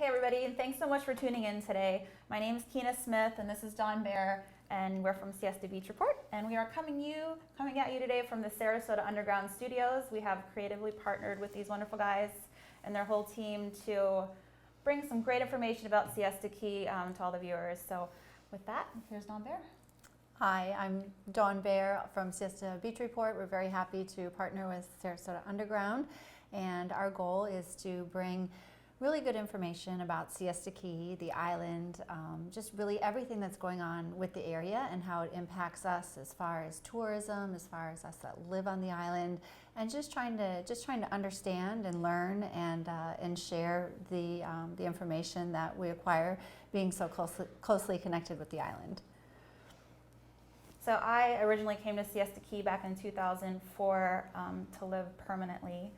Hey everybody, and thanks so much for tuning in today. My name is Keena Smith and this is Dawn Bear, and we're from Siesta Beach Report, and we are coming at you today from the Sarasota Underground Studios. We have creatively partnered with these wonderful guys and their whole team to bring some great information about Siesta Key to all the viewers. So with that, here's Dawn Bear. Hi, I'm Dawn Bear from Siesta Beach Report. We're very happy to partner with Sarasota Underground, and our goal is to bring really good information about Siesta Key, the island, just really everything that's going on with the area and how it impacts us as far as tourism, as far as us that live on the island, and just trying to understand and learn and share the information that we acquire, being so closely connected with the island. So I originally came to Siesta Key back in 2004 to live permanently.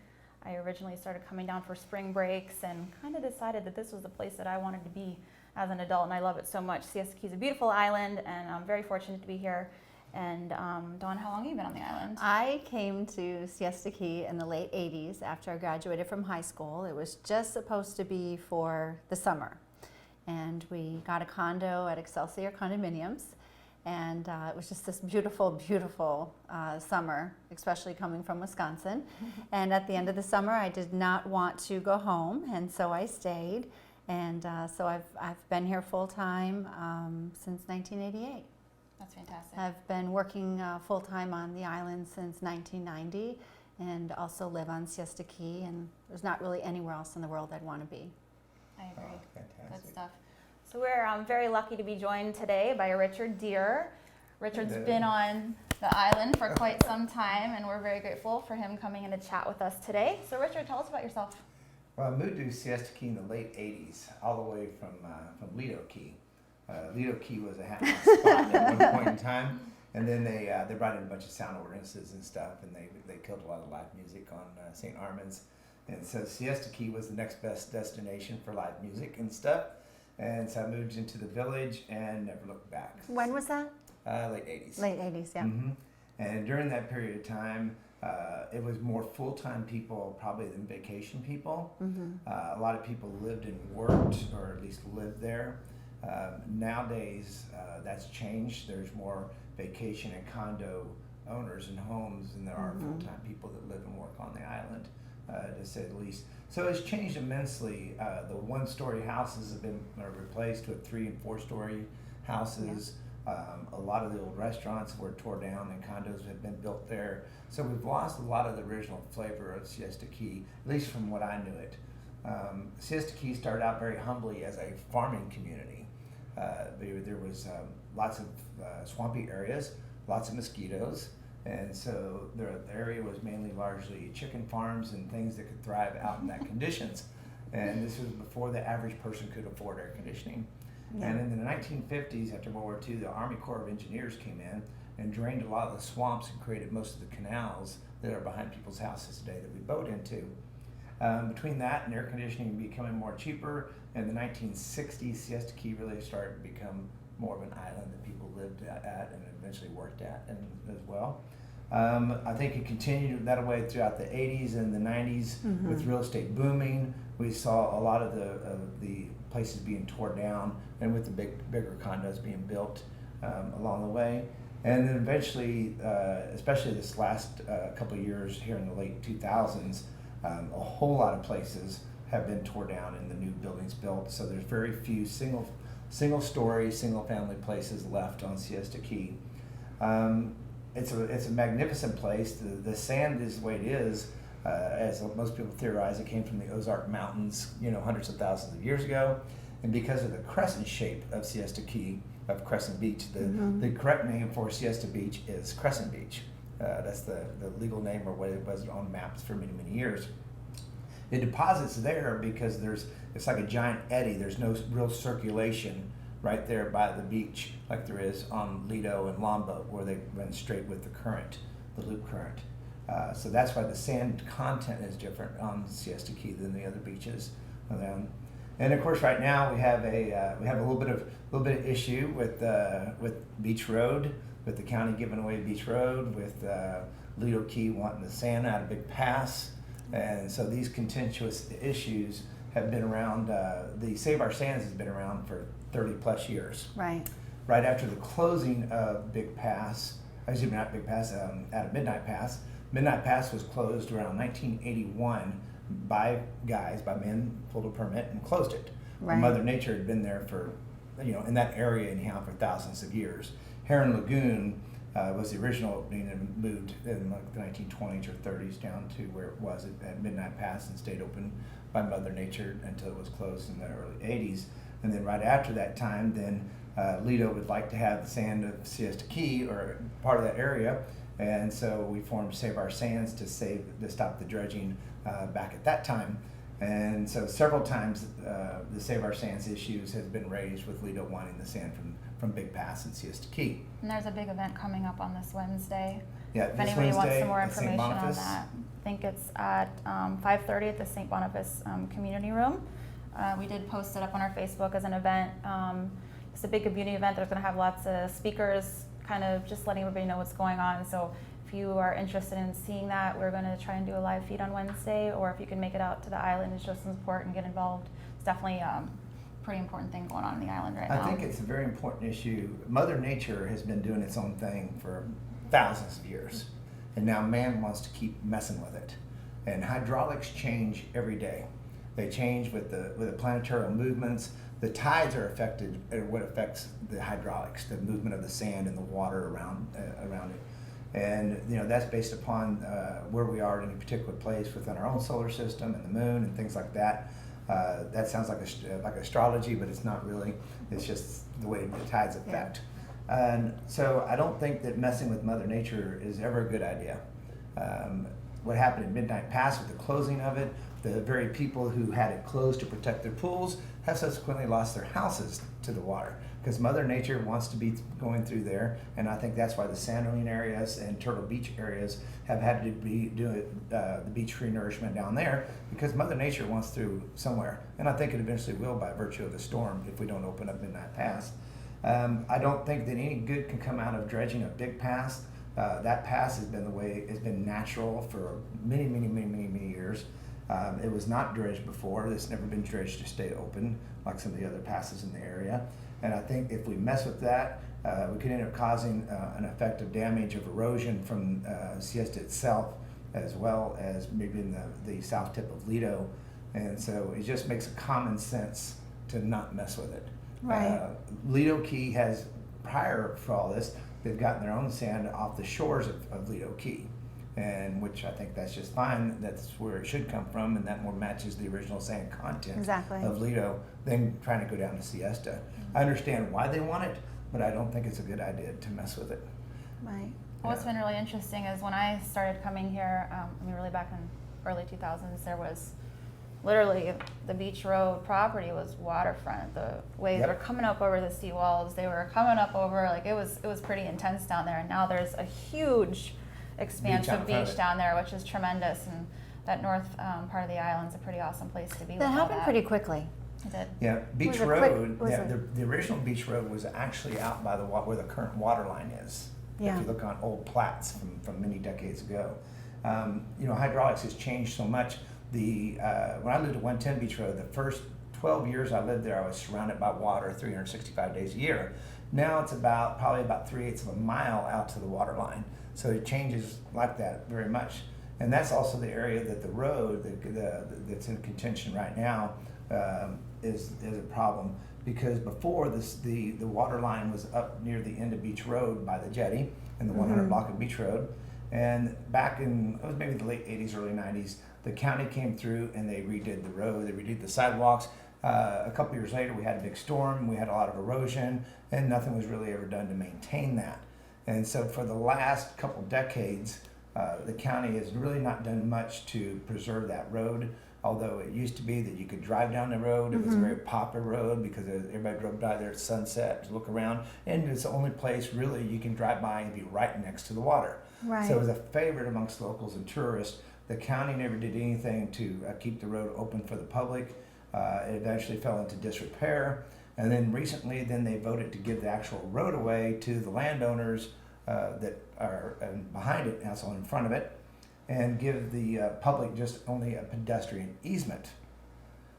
I originally started coming down for spring breaks and kind of decided that this was the place that I wanted to be as an adult, and I love it so much. Siesta Key is a beautiful island, and I'm very fortunate to be here. And Dawn, how long have you been on the island? I came to Siesta Key in the late 80s after I graduated from high school. It was just supposed to be for the summer, and we got a condo at Excelsior Condominiums. And it was just this beautiful, beautiful summer, especially coming from Wisconsin. And at the end of the summer, I did not want to go home, and so I stayed. And so I've been here full time since 1988. That's fantastic. I've been working full time on the island since 1990, and also live on Siesta Key. And there's not really anywhere else in the world I'd want to be. I agree. Oh, fantastic. Good stuff. So we're very lucky to be joined today by Richard Deere. Richard's been on the island for quite some time, and we're very grateful for him coming in to chat with us today. So Richard, tell us about yourself. Well, I moved to Siesta Key in the late 80s, all the way from Lido Key. Lido Key was a happening spot at one point in time, and then they brought in a bunch of sound ordinances and stuff, and they killed a lot of live music on St. Armand's. And so Siesta Key was the next best destination for live music and stuff. And so I moved into the village and never looked back. When was that? Late 80s. Late 80s, yeah. Mm-hmm. And during that period of time, it was more full-time people probably than vacation people. Mm-hmm. A lot of people lived and worked, or at least lived there. Nowadays, that's changed. There's more vacation and condo owners and homes than there are full-time people that live and work on the island, to say the least. So it's changed immensely. The one-story houses have been replaced with 3- and 4-story houses. Yeah. A lot of the old restaurants were torn down and condos have been built there. So we've lost a lot of the original flavor of Siesta Key, at least from what I knew it. Siesta Key started out very humbly as a farming community. There was lots of swampy areas, lots of mosquitoes. And so the area was largely chicken farms and things that could thrive out in that conditions. And this was before the average person could afford air conditioning. Yeah. And in the 1950s, after World War II, the Army Corps of Engineers came in and drained a lot of the swamps and created most of the canals that are behind people's houses today that we boat into. Between that and air conditioning becoming more cheaper, in the 1960s, Siesta Key really started to become more of an island that people lived at and eventually worked at as well. I think it continued that way throughout the 80s and the 90s with real estate booming. We saw a lot of the places being torn down, and with the bigger condos being built along the way. And then eventually, especially this last couple of years here in the late 2000s, a whole lot of places have been torn down and the new buildings built. So there's very few single-story, single-family places left on Siesta Key. It's a magnificent place. The sand is the way it is, as most people theorize. It came from the Ozark Mountains, hundreds of thousands of years ago. And because of the crescent shape of Siesta Key, of Crescent Beach, the correct name for Siesta Beach is Crescent Beach. That's the legal name, or what it was on maps for many, many years. It deposits there because it's like a giant eddy. There's no real circulation right there by the beach like there is on Lido and Lombo, where they run straight with the current, the loop current. So that's why the sand content is different on Siesta Key than the other beaches. And of course, right now we have a little bit of issue with Beach Road, with the county giving away Beach Road, with Lido Key wanting the sand out of Big Pass, and so these contentious issues have been around, the Save Our Sands has been around for 30 plus years. Right. Right after the closing of Big Pass, excuse me, not Big Pass, out of Midnight Pass. Midnight Pass was closed around 1981 by men, pulled a permit and closed it. Right. Mother Nature had been there for, in that area anyhow for thousands of years. Heron Lagoon was the original opening and moved in like the 1920s or 30s down to where it was at Midnight Pass and stayed open by Mother Nature until it was closed in the early 80s. And then right after that time, then Lido would like to have the sand of Siesta Key or part of that area, and so we formed Save Our Sands to stop the dredging back at that time. And so several times the Save Our Sands issues has been raised with Lido wanting the sand from Big Pass and Siesta Key. And there's a big event coming up on this Wednesday. Yeah, If this anybody wants Wednesday some more at St. information on Boniface. that, I think it's at 5:30 at the St. Boniface Community Room. We did post it up on our Facebook as an event. It's a big community event. There's going to have lots of speakers, kind of just letting everybody know what's going on. So if you are interested in seeing that, we're going to try and do a live feed on Wednesday, or if you can make it out to the island and show some support and get involved. It's definitely a pretty important thing going on in the island right now. I think it's a very important issue. Mother Nature has been doing its own thing for thousands of years, and now man wants to keep messing with it. And hydraulics change every day. They change with the planetary movements. The tides are affected, what affects the hydraulics, the movement of the sand and the water around it. And that's based upon where we are at any particular place within our own solar system and the moon and things like that. That sounds like astrology, but it's not really. It's just the way the tides affect. Yeah. And so I don't think that messing with Mother Nature is ever a good idea. What happened at Midnight Pass with the closing of it, the very people who had it closed to protect their pools have subsequently lost their houses to the water because Mother Nature wants to be going through there, and I think that's why the sand dune areas and Turtle Beach areas have had to be doing the beach free nourishment down there because Mother Nature wants through somewhere, and I think it eventually will by virtue of the storm if we don't open up Midnight Pass. I don't think that any good can come out of dredging a Big Pass. That pass has been natural for many years. It was not dredged before. It's never been dredged to stay open like some of the other passes in the area. And I think if we mess with that, we could end up causing an effect of damage of erosion from Siesta itself, as well as maybe in the south tip of Lido. And so it just makes a common sense to not mess with it. Right. Lido Key has, prior for all this, they've gotten their own sand off the shores of Lido Key. And which I think that's just fine. That's where it should come from, and that more matches the original sand content of Lido than trying to go down to Siesta. I understand why they want it, but I don't think it's a good idea to mess with it. Right. What's been really interesting is when I started coming here, really back in early 2000s, there was literally the beach road property was waterfront. The waves were coming up over the seawalls. They were coming up over, like it was pretty intense down there. And now there's a huge expansive beach down there, which is tremendous, and that north part of the island's a pretty awesome place to be. That happened pretty quickly. It did. Yeah, Beach Road. The original Beach Road was actually out by where the current water line is. Yeah. If you look on old plats from many decades ago, hydraulics has changed so much. When I lived at 110 Beach Road, the first 12 years I lived there, I was surrounded by water 365 days a year. Now it's probably about 3/8 of a mile out to the water line. So it changes like that very much. And that's also the area that the road that's in contention right now is a problem, because before the water line was up near the end of Beach Road by the jetty and the 100 block of Beach Road. And back in, it was maybe the late 80s, early 90s, the county came through and they redid the road, they redid the sidewalks. A couple years later, we had a big storm, we had a lot of erosion, and nothing was really ever done to maintain that. And so for the last couple decades, the county has really not done much to preserve that road, although it used to be that you could drive down the road. It was a very popular road because everybody drove by there at sunset to look around, and it's the only place really you can drive by and be right next to the water. Right. So it was a favorite amongst locals and tourists. The county never did anything to keep the road open for the public. It eventually fell into disrepair. And then recently, they voted to give the actual road away to the landowners that are behind it, also in front of it, and give the public just only a pedestrian easement.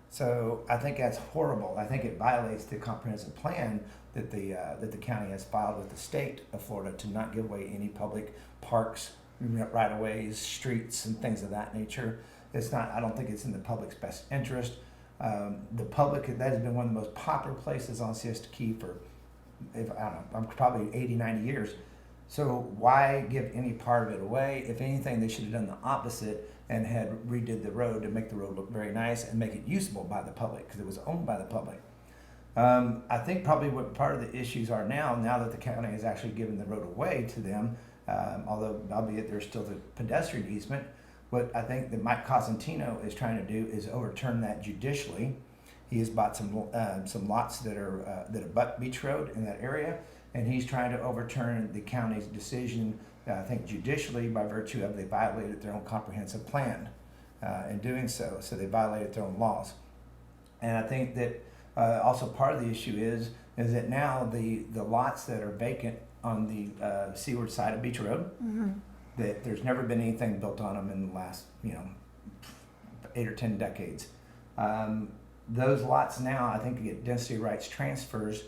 So I think that's horrible. I think it violates the comprehensive plan that the county has filed with the state of Florida to not give away any public parks, right-of-ways, streets, and things of that nature. It's not. I don't think it's in the public's best interest. The public, that has been one of the most popular places on Siesta Key for, I don't know, I'm probably 80, 90 years. So why give any part of it away? If anything, they should have done the opposite and had redid the road to make the road look very nice and make it usable by the public, because it was owned by the public. I think probably what part of the issues are now that the county has actually given the road away to them, although albeit there's still the pedestrian easement, what I think that Mike Cosentino is trying to do is overturn that judicially. He has bought some lots that abut Beach Road in that area, and he's trying to overturn the county's decision, I think judicially, by virtue of they violated their own comprehensive plan in doing so. So they violated their own laws. And I think that also part of the issue is that now the lots that are vacant on the seaward side of Beach Road, that there's never been anything built on them in the last 8 or 10 decades. Those lots now, I think, get density rights transfers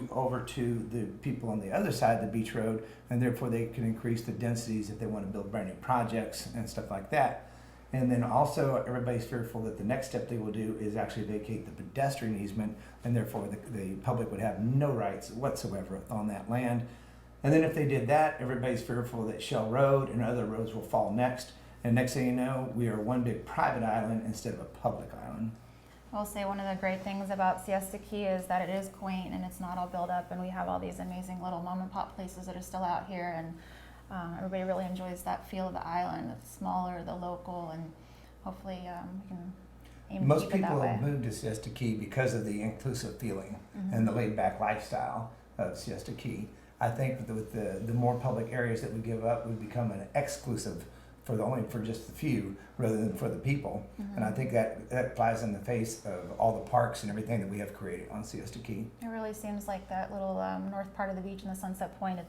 over to the people on the other side of the Beach Road, and therefore they can increase the densities if they want to build brand new projects and stuff like that. And then also everybody's fearful that the next step they will do is actually vacate the pedestrian easement, and therefore the public would have no rights whatsoever on that land. And then if they did that, everybody's fearful that Shell Road and other roads will fall next. And next thing you know, we are one big private island instead of a public island. I'll say one of the great things about Siesta Key is that it is quaint and it's not all built up, and we have all these amazing little mom and pop places that are still out here, and everybody really enjoys that feel of the island, the smaller, the local, and hopefully we can aim to Most keep it that people way. have moved to Siesta Key because of the inclusive feeling and the laid-back lifestyle of Siesta Key. I think that with the more public areas that we give up, we become an exclusive for just the few rather than for the people. And I think that flies in the face of all the parks and everything that we have created on Siesta Key. It really seems like that little north part of the beach and the Sunset Point,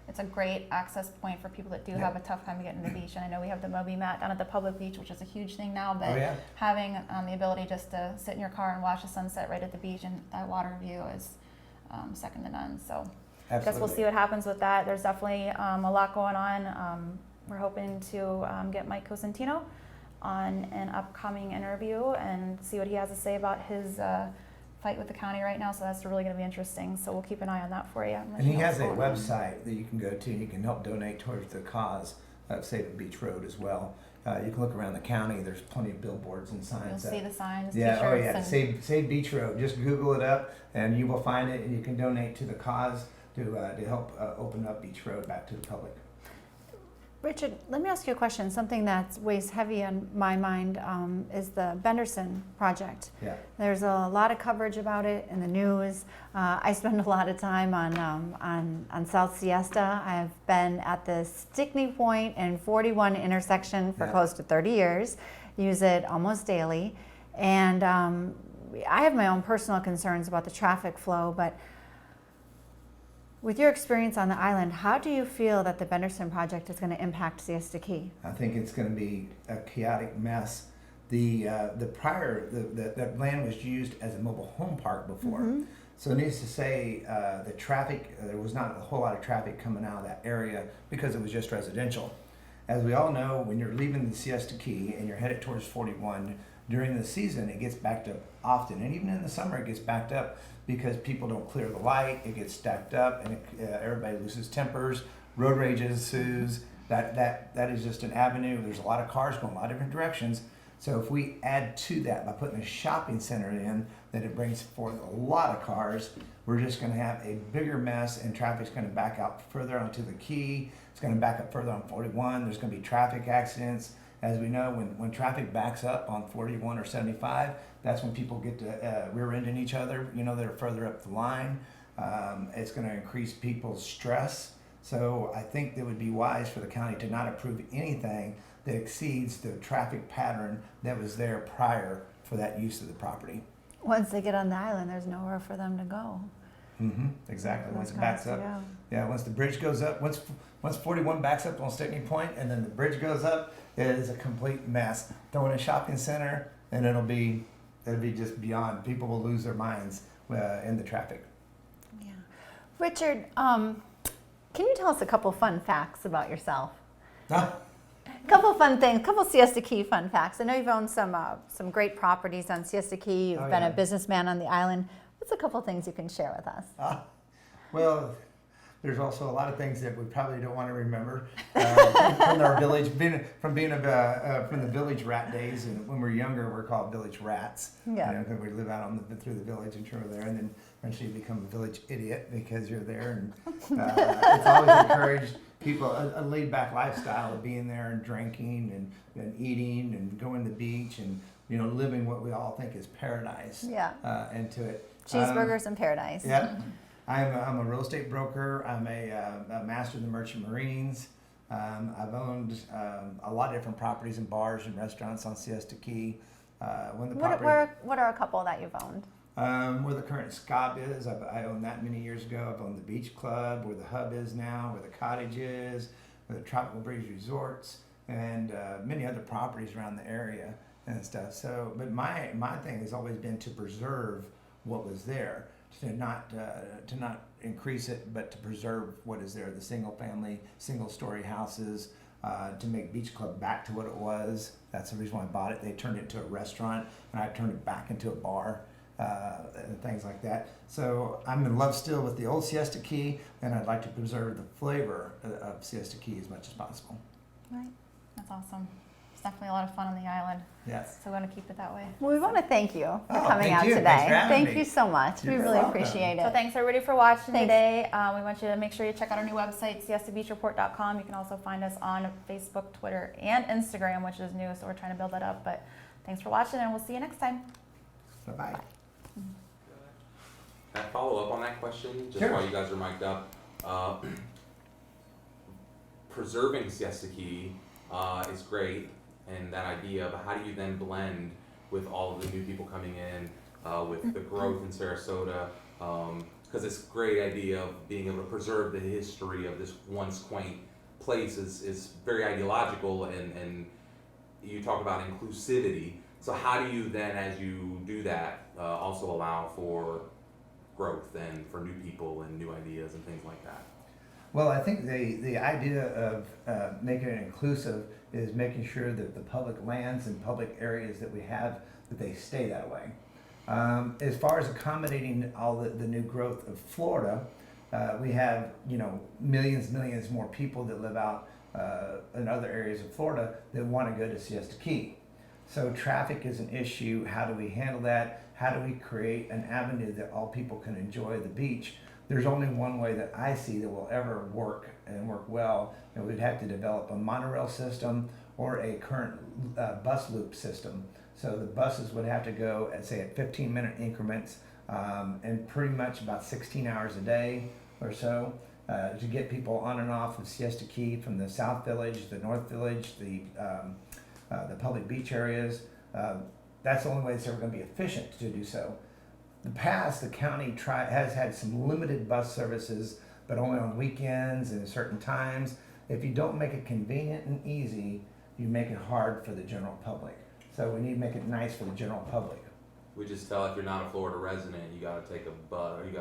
it's a great access point for people that do have a tough time getting to the beach. And I know we have the Moby Mat down at the public beach, which is a huge thing now, but having the ability just to sit in your car and watch the sunset right at the beach and that water view is second to none. So I guess we'll see what happens with that. There's definitely a lot going on. We're hoping to get Mike Cosentino on an upcoming interview and see what he has to say about his fight with the county right now. So that's really going to be interesting. So we'll keep an eye on that for you. And he has a website that you can go to and you can help donate towards the cause of Save Beach Road as well. You can look around the county. There's plenty of billboards and signs. You'll see the signs, t-shirts. Oh yeah, and Save Beach Road. Just Google it up and you will find it, and you can donate to the cause to help open up Beach Road back to the public. Richard, let me ask you a question. Something that weighs heavy on my mind is the Benderson Project. Yeah. There's a lot of coverage about it in the news. I spend a lot of time on South Siesta. I've been at the Stickney Point and 41 intersection for close to 30 years. Use it almost daily. And I have my own personal concerns about the traffic flow, but with your experience on the island, how do you feel that the Benderson Project is going to impact Siesta Key? I think it's going to be a chaotic mess. That land was used as a mobile home park before. So needless to say, the traffic, there was not a whole lot of traffic coming out of that area because it was just residential. As we all know, when you're leaving the Siesta Key and you're headed towards 41, during the season it gets backed up often, and even in the summer it gets backed up because people don't clear the light, it gets stacked up, and everybody loses tempers, road rage ensues. That is just an avenue. There's a lot of cars going a lot of different directions. So if we add to that by putting a shopping center in, that it brings forth a lot of cars, we're just going to have a bigger mess, and traffic's going to back out further onto the Key. It's going to back up further on 41. There's going to be traffic accidents. As we know, when traffic backs up on 41 or 75, that's when people get to rear-ending each other, that are further up the line. It's going to increase people's stress. So I think it would be wise for the county to not approve anything that exceeds the traffic pattern that was there prior for that use of the property. Once they get on the island, there's nowhere for them to go. Exactly. Once it backs up. Yeah, once the bridge goes up, once 41 backs up on Stickney Point and then the bridge goes up, it is a complete mess. Throw in a shopping center and it'll be That'd be just beyond. People will lose their minds in the traffic. Yeah. Richard, can you tell us a couple fun facts about yourself? Couple fun things, couple Siesta Key fun facts. I know you've owned some great properties on Siesta Key. You've been a businessman on the island. What's a couple things you can share with us? Well, there's also a lot of things that we probably don't want to remember from our village, from the village rat days. And when we were younger, we're called village rats. Yeah. You know, because we live out through the village and through there, and then eventually you become a village idiot because you're there. And it's always encouraged people a laid back lifestyle of being there and drinking and eating and going to the beach and living what we all think is paradise. Yeah. Into it. Cheeseburgers in paradise. Yep. I'm a real estate broker. I'm a master of the merchant marines. I've owned a lot of different properties and bars and restaurants on Siesta Key. What are a couple that you've owned? Where the current SCOB is, I owned that many years ago. I've owned the Beach Club, where the Hub is now, where the Cottage is, where the Tropical Breeze Resorts, and many other properties around the area and stuff. So, but my thing has always been to preserve what was there. To not increase it, but to preserve what is there, the single-story houses, to make Beach Club back to what it was. That's the reason why I bought it. They turned it into a restaurant, and I turned it back into a bar, and things like that. So I'm in love still with the old Siesta Key, and I'd like to preserve the flavor of Siesta Key as much as possible. Right. That's awesome. It's definitely a lot of fun on the island. Yes. So we're going to keep it that way. Well, we want to thank you for coming thank out you. today. Thanks for having Thank me. you so much. You're we really welcome. appreciate So it. thanks everybody for watching Thanks. today. We want you to make sure you check out our new website, siestabeachreport.com. You can also find us on Facebook, Twitter, and Instagram, which is new, so we're trying to build that up. But thanks for watching, and we'll see you next time. Bye-bye. Can I follow up on that question, just Sure. while you guys are mic'd up? Preserving Siesta Key is great, and that idea, but how do you then blend with all of the new people coming in, with the growth in Sarasota? Because it's a great idea of being able to preserve the history of this once quaint place is very ideological, and you talk about inclusivity. So how do you then, as you do that, also allow for growth and for new people and new ideas and things like that? Well, I think the idea of making it inclusive is making sure that the public lands and public areas that we have, that they stay that way. As far as accommodating all the new growth of Florida, we have millions more people that live out in other areas of Florida that want to go to Siesta Key. So traffic is an issue. How do we handle that? How do we create an avenue that all people can enjoy the beach? There's only one way that I see that will ever work and work well, and we'd have to develop a monorail system or a current bus loop system. So the buses would have to go at 15-minute increments, and pretty much about 16 hours a day or so, to get people on and off of Siesta Key from the South Village, the North Village, the public beach areas. That's the only way it's ever going to be efficient to do so. In the past, the county has had some limited bus services, but only on weekends and certain times. If you don't make it convenient and easy, you make it hard for the general public. So we need to make it nice for the general public. We just tell if you're not a Florida resident, you gotta take a bus, or you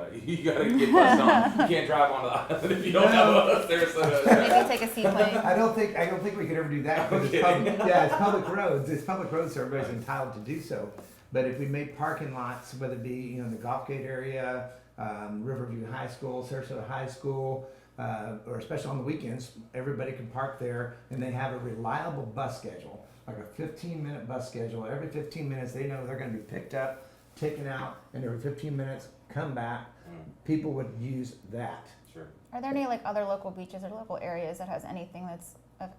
gotta get bus on. You can't drive on the island if you don't have a Sarasota. Maybe take a seaplane. I don't think we could ever do that. Because it's public roads. It's public roads, so everybody's entitled to do so. But if we made parking lots, whether it be in the Golf Gate area, Riverview High School, Sarasota High School, or especially on the weekends, everybody can park there, and they have a reliable bus schedule, like a 15-minute bus schedule. Every 15 minutes, they know they're going to be picked up, taken out, and every 15 minutes, come back. People would use that. Sure. Are there any other local beaches or local areas that has anything that's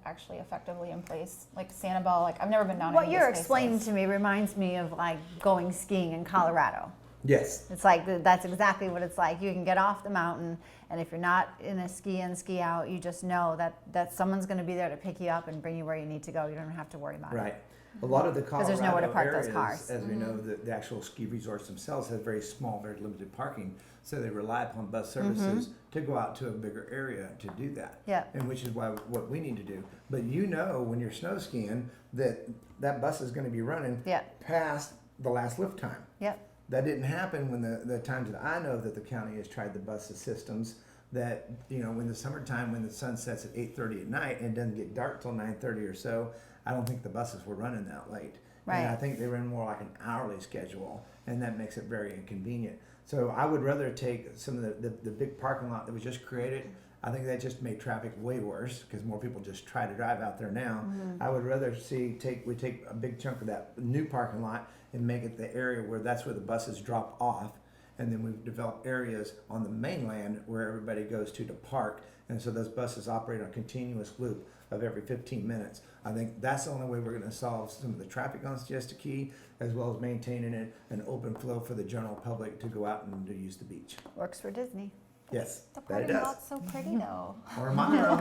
actually effectively in place, like Sanibel? I've never been down. What any of you're these explaining places. to me reminds me of going skiing in Colorado. Yes. It's that's exactly what it's like. You can get off the mountain, and if you're not in a ski in, ski out, you just know that someone's going to be there to pick you up and bring you where you need to go. You don't have to worry about it. Right. A lot of the Colorado there's nowhere to park those areas, cars. as we know, the actual ski resorts themselves have very small, very limited parking, so they rely upon bus services to go out to a bigger area to do that. Yeah. And which is what we need to do. But when you're snow skiing, that bus is going to be running Yeah. past the last lift time. Yep. That didn't happen when the times that I know that the county has tried the bus systems, that, you know, in the summertime when the sun sets at 8:30 at night and it doesn't get dark till 9:30 or so, I don't think the buses were running that late. Right. And I think they run more like an hourly schedule, and that makes it very inconvenient. So I would rather take some of the big parking lot that was just created. I think that just made traffic way worse because more people just try to drive out there now. I would rather we take a big chunk of that new parking lot and make it the area where that's where the buses drop off, and then we've developed areas on the mainland where everybody goes to park, and so those buses operate on a continuous loop of every 15 minutes. I think that's the only way we're going to solve some of the traffic on Siesta Key, as well as maintaining an open flow for the general public to go out and to use the beach. Works for Disney. Yes, The that it parking does. lot's so pretty though. Or a monorail.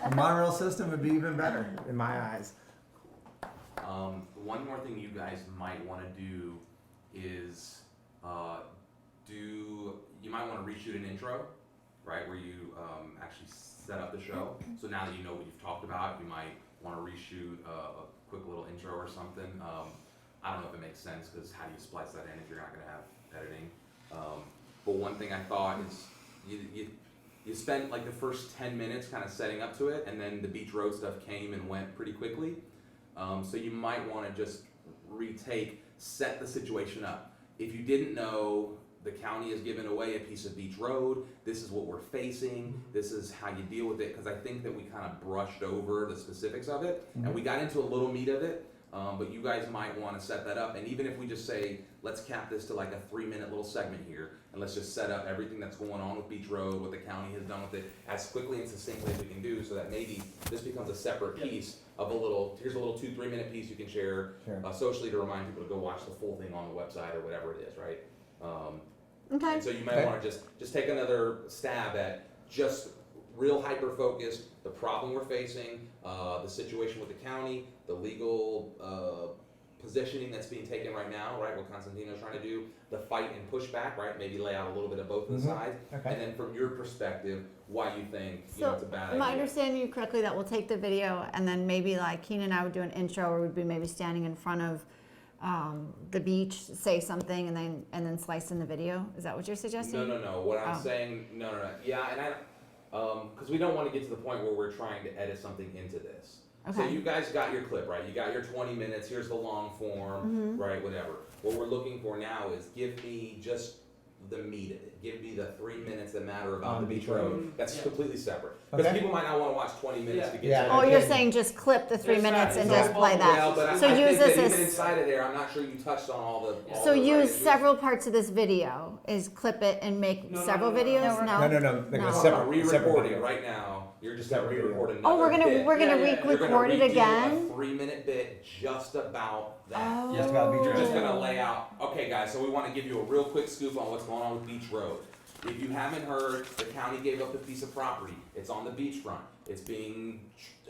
A monorail system would be even better in my eyes. One more thing you guys might want to do is you might want to reshoot an intro, right, where you actually set up the show. So now that you know what you've talked about, you might want to reshoot a quick little intro or something. I don't know if it makes sense because how do you splice that in if you're not going to have editing? But one thing I thought is you spent like the first 10 minutes kind of setting up to it, and then the beach road stuff came and went pretty quickly. So you might want to just set the situation up. If you didn't know, the county has given away a piece of beach road. This is what we're facing. This is how you deal with it. Because I think that we kind of brushed over the specifics of it, and we got into a little meat of it. But you guys might want to set that up. And even if we just say, let's cap this to like a 3-minute little segment here, and let's just set up everything that's going on with Beach Road, what the county has done with it, as quickly and succinctly as we can do, so that maybe this becomes a separate piece of here's a little 2-3 minute piece you can share socially to remind people to go watch the full thing on the website or whatever it is, right? Okay. And so you might want to just take another stab at just real hyper focused, the problem we're facing, the situation with the county, the legal positioning that's being taken right now, right? What Constantino's trying to do, the fight and pushback, right? Maybe lay out a little bit of both of the sides, and then from your perspective, why you think it's a bad idea. Am I understanding you correctly that we'll take the video and then maybe like Keenan and I would do an intro, or we'd be maybe standing in front of the beach, say something, and then slice in the video? Is that what you're suggesting? No. What I'm saying, no. Yeah, and because we don't want to get to the point where we're trying to edit something into this. Okay. So you guys got your clip, right? You got your 20 minutes, here's the long form, right, whatever. What we're looking for now is give me just the meat of it. Give me the 3 minutes that matter about the beach road. That's completely separate. Because people might not want to watch 20 minutes to get to Oh, it. you're saying just clip the 3 minutes and just play Well, that. but So I use think that this even as. inside of there, I'm not sure you touched on all the. So use several parts of this video, is clip it and make several videos? No. They're No. gonna Separate separate re-recording video. right now. You're just Separate gonna re-record another Oh, we're gonna bit. re-record You're gonna it redo again? a 3-minute bit just about that. Oh. Just about beach You're road. just gonna lay out. Okay, guys. So we want to give you a real quick scoop on what's going on with Beach Road. If you haven't heard, the county gave up a piece of property. It's on the beachfront. It's being,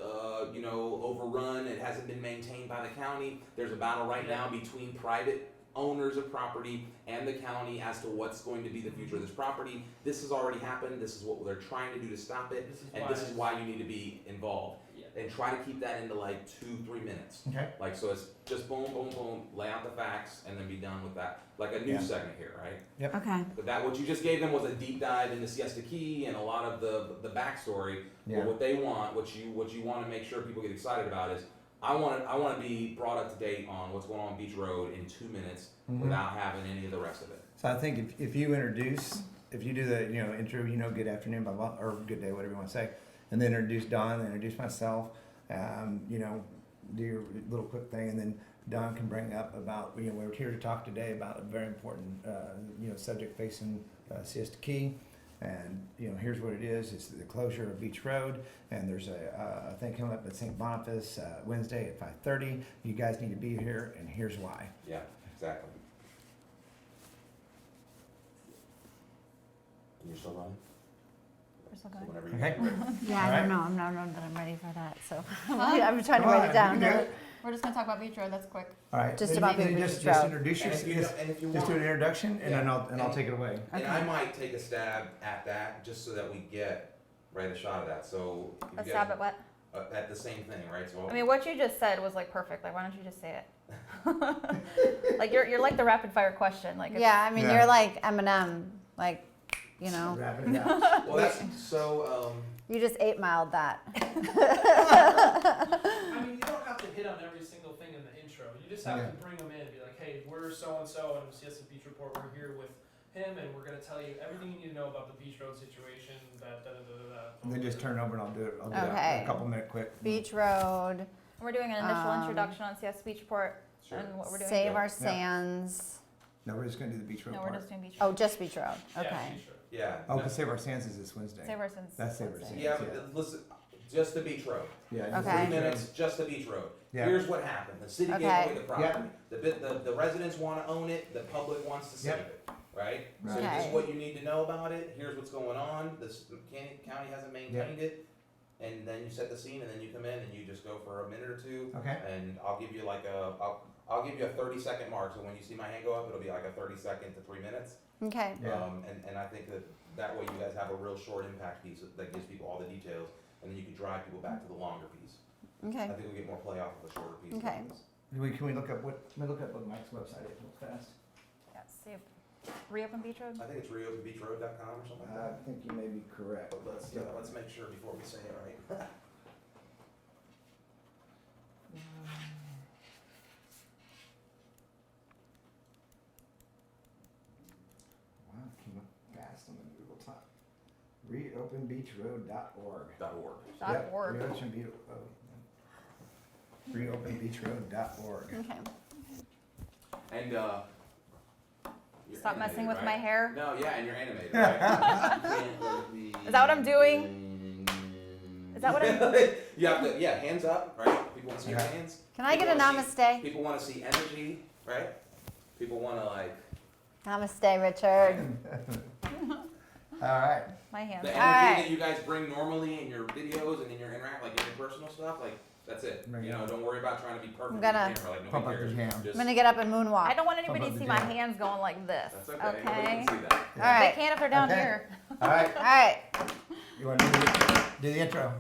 overrun. It hasn't been maintained by the county. There's a battle right now between private owners of property and the county as to what's going to be the future of this property. This has already happened. This is what they're trying to do to stop it, this is why you need to be involved. And try to keep that into like 2-3 minutes. Okay. Like, so it's just boom, boom, boom, lay out the facts, and then be done with that. Like a news segment here, right? Okay. But that, what you just gave them was a deep dive into Siesta Key and a lot of the backstory. Yeah. But what they want, what you want to make sure people get excited about is, I want to be brought up to date on what's going on Beach Road in 2 minutes without having any of the rest of it. So I think if you do the intro, good afternoon, blah blah, or good day, whatever you want to say, and then introduce Don, then introduce myself, do your little quick thing, and then Don can bring up about we're here to talk today about a very important subject facing Siesta Key, and here's what it is. It's the closure of Beach Road, and there's a thing coming up at St. Boniface Wednesday at 5:30. You guys need to be here, and here's why. Yeah, exactly. And you're still running? We're still So going. whenever you Okay. get ready. Yeah, I Alright. don't know. I'm not that I'm ready for that. So I'm trying to write it down. You can do it. We're just gonna talk about Beach Road. That's quick. All right. Just Then about you the just beach road. introduce And if you yourself. don't- and if you Just do want, an introduction, and Yeah. then I'll take it away. and I might take a stab at that just so that we get a shot of that. So if A you stab guys- at what? at the same thing, right? So I mean, what you just said was like perfect. Like, why don't you just say it? Like you're like the rapid fire question. Like Yeah, I mean, Yeah. you're like Eminem, like, you know, Wrap it up. Well, that's so. you just 8-miled that. I mean, you don't have to hit on every single thing in the intro. You just have Yeah. to bring them in and be like, hey, we're so-and-so and Siesta Beach Report. We're here with him, and we're going to tell you everything you need to know about the beach road situation, And then just turn over and I'll do it. I'll do Okay. that in a couple minute quick. Beach Road, we're doing an initial Um, introduction on Siesta Beach Report Sure. and what we're doing. Save Yeah. Our Sands. No, we're just gonna do the beach road No, we're part. just doing beach. Oh, just Beach Road. Yeah, Okay. beach road. Yeah. Oh, because Save Our Sands is this Wednesday. Save our sins. That's Save Our Sands. Yeah, but listen, just the beach road. Yeah. just Okay. 3 minutes, just the beach road. Yeah. Here's what happened. The city gave Okay. away the property. The residents want to own it. The public wants to save Yep. it. Right? So Right. this Okay. is what you need to know about it. Here's what's going on. The county hasn't maintained it. And then you set the scene, and then you come in and you just go for a minute or two. Okay. And I'll give you like I'll give you a 30-second mark. So when you see my hand go up, it'll be like a 30-second to 3 minutes. Okay. Yeah. And I think that way you guys have a real short impact piece that gives people all the details, and then you can drive people back to the longer piece. I Okay. think we'll get more play off of a shorter piece. Okay. Can we look up what Mike's website is real fast? Yeah, save. Reopen Beach Road. I think it's reopenbeachroad.com or something like I that. think you may be correct. But let's make sure before we say it right. Wow, it came up fast on the Google top. Reopenbeachroad.org. .org. Dot org. Reopenbeachroad.org. Okay. And you're Stop messing animated, with my right? hair. No, yeah, and you're animated, right? Is that what I'm doing? Is that what I'm? You have to, yeah, hands up, right? People want to see your Okay. hands. Can I get a People wanna see- namaste? People want to see energy, right? People want to like Namaste, Richard. All right. My hands. the energy Alright. that you guys bring normally in your videos and in your interact, like in your personal stuff, like that's it. Bring it You know, on. don't worry about trying to be perfect. I'm gonna- with the camera, like Pump nobody up the cares. jam. Just, I'm gonna get up and I moonwalk. don't want anybody How to about see the my jam? hands going like this. that's okay. Nobody Okay. can see that. All They right. can if they're down Okay. here. All right. All right. You want to do the intro?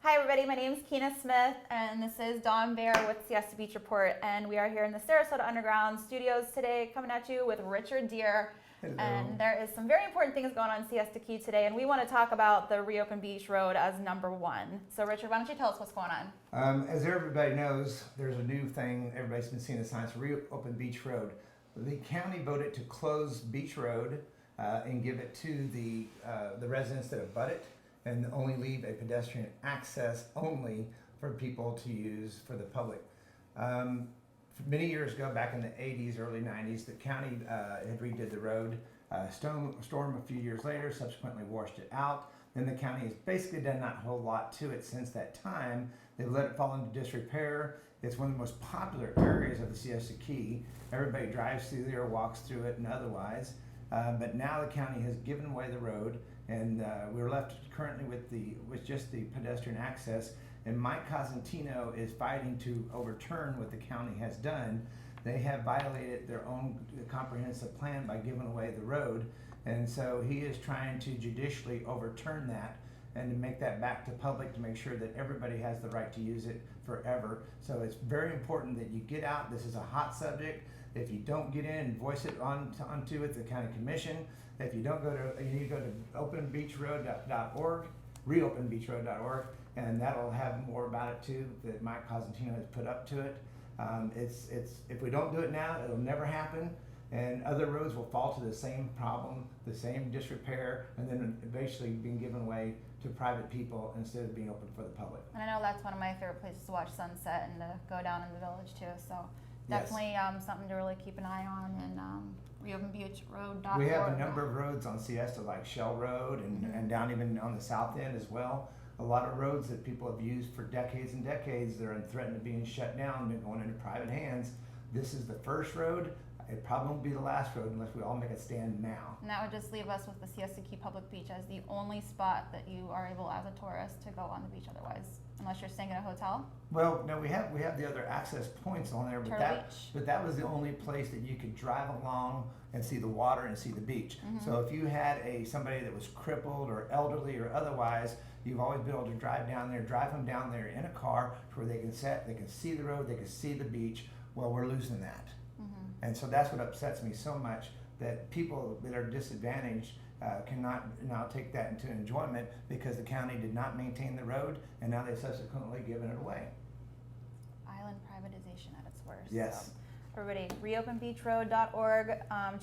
Hi everybody, my name is Keena Smith and this is Dawn Bear with Siesta Beach Report, and we are here in the Sarasota Underground studios today coming at you with Richard Deere. Hello. And there is some very important things going on in Siesta Key today, and we want to talk about the Reopen Beach Road as number one. So Richard, why don't you tell us what's going on? As everybody knows, there's a new thing. Everybody's been seeing the signs. Reopen Beach Road. The county voted to close Beach Road and give it to the residents that abut it, and only leave a pedestrian access only for people to use for the public. Many years ago, back in the 80s, early 90s, the county had redid the road. Storm a few years later subsequently washed it out. Then the county has basically done not a whole lot to it since that time. They've let it fall into disrepair. It's one of the most popular areas of the Siesta Key. Everybody drives through there, walks through it, and otherwise. But now the county has given away the road, and we're left currently with just the pedestrian access. And Mike Cosentino is fighting to overturn what the county has done. They have violated their own comprehensive plan by giving away the road, and so he is trying to judicially overturn that and to make that back to public, to make sure that everybody has the right to use it forever. So it's very important that you get out. This is a hot subject. If you don't get in and voice it onto it, the county commission. If you don't you need to go to openbeachroad.org, reopenbeachroad.org, and that'll have more about it too, that Mike Cosentino has put up to it. If we don't do it now, it'll never happen, and other roads will fall to the same problem, the same disrepair, and then eventually being given away to private people instead of being open for the public. And I know that's one of my favorite places to watch sunset and to go down in the village too. So Yes. definitely something to really keep an eye on, and reopenbeachroad.org. We have a number of roads on Siesta, like Shell Road and down even on the south end as well. A lot of roads that people have used for decades and decades, they're threatened of being shut down and going into private hands. This is the first road. It probably won't be the last road unless we all make a stand now. And that would just leave us with the Siesta Key Public Beach as the only spot that you are able as a tourist to go on the beach otherwise, unless you're staying in a hotel. Well, no, we have the other access points on there, Turtle but that was the only place that you could drive along and see the water and see the beach. So if you had somebody that was crippled or elderly or otherwise, you've always been able to drive them down there in a car to where they can sit, they can see the road, they can see the beach, Well, we're losing that. And so that's what upsets me so much, that people that are disadvantaged cannot now take that into enjoyment because the county did not maintain the road, and now they've subsequently given it away. Island privatization at its worst. Yes. So, everybody, reopenbeachroad.org.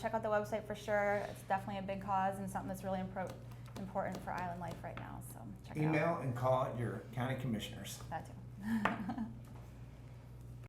Check out the website for sure. It's definitely a big cause and something that's really important for island life right now. So check it out. Email and call your county commissioners. That too.